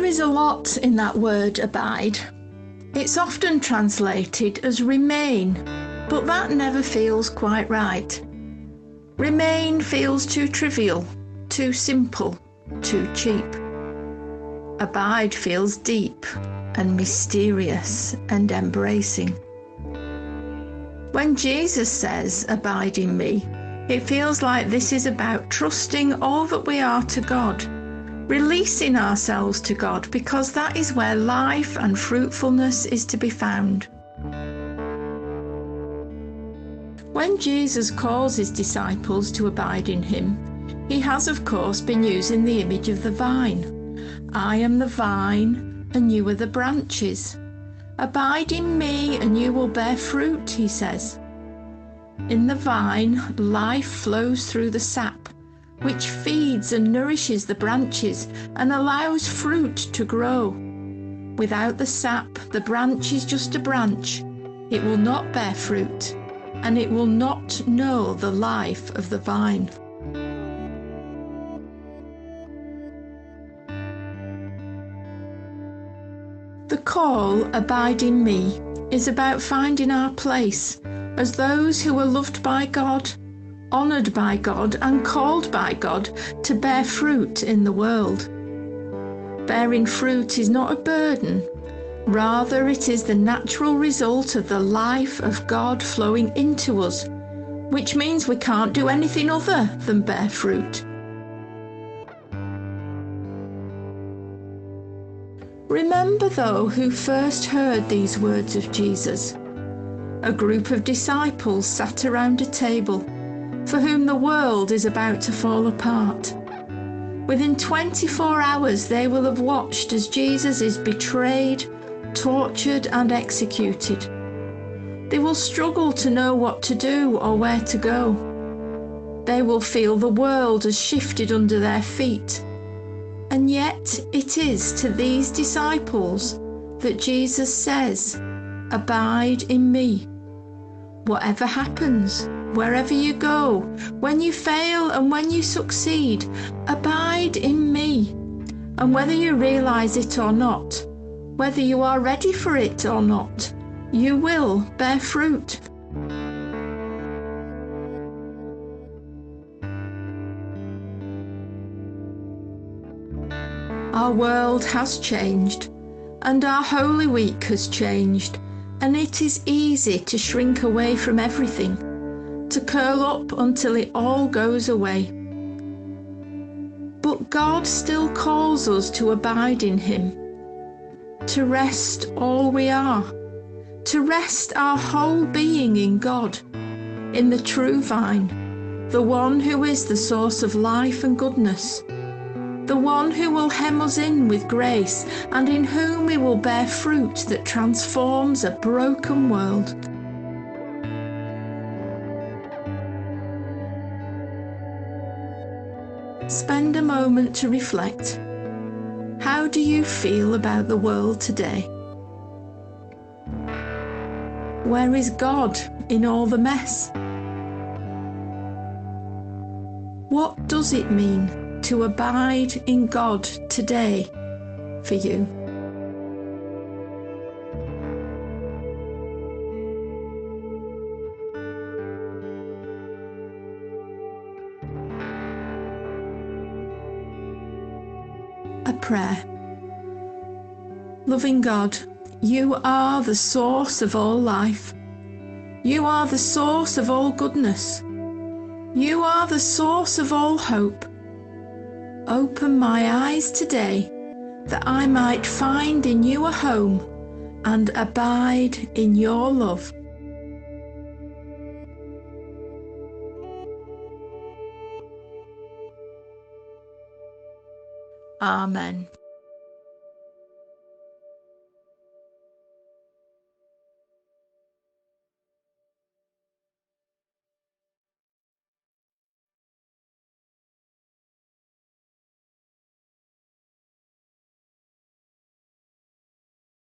is a lot in that word abide. It's often translated as remain, but that never feels quite right. Remain feels too trivial, too simple, too cheap. Abide feels deep and mysterious and embracing. When Jesus says, "Abide in me," it feels like this is about trusting all that we are to God, releasing ourselves to God, because that is where life and fruitfulness is to be found. When Jesus calls his disciples to abide in him, he has of course been using the image of the vine. I am the vine and you are the branches. Abide in me and you will bear fruit, he says. In the vine, life flows through the sap, which feeds and nourishes the branches and allows fruit to grow. Without the sap, the branch is just a branch. It will not bear fruit, and it will not know the life of the vine. The call, "Abide in me," is about finding our place as those who are loved by God, honoured by God and called by God to bear fruit in the world. Bearing fruit is not a burden, rather it is the natural result of the life of God flowing into us, which means we can't do anything other than bear fruit. Remember, though, who first heard these words of Jesus. A group of disciples sat around a table, for whom the world is about to fall apart. Within 24 hours they will have watched as Jesus is betrayed, tortured and executed. They will struggle to know what to do or where to go. They will feel the world has shifted under their feet. And yet it is to these disciples that Jesus says, "Abide in me." Whatever happens, wherever you go, when you fail and when you succeed, abide in me. And whether you realize it or not, whether you are ready for it or not, you will bear fruit. Our world has changed, and our Holy Week has changed, and it is easy to shrink away from everything, to curl up until it all goes away. But God still calls us to abide in him, to rest all we are, to rest our whole being in God, in the true vine, the one who is the source of life and goodness, the one who will hem us in with grace and in whom we will bear fruit that transforms a broken world. Spend a moment to reflect. How do you feel about the world today? Where is God in all the mess? What does it mean to abide in God today for you? A prayer. Loving God, you are the source of all life. You are the source of all goodness. You are the source of all hope. Open my eyes today that I might find in you a home and abide in your love. Amen.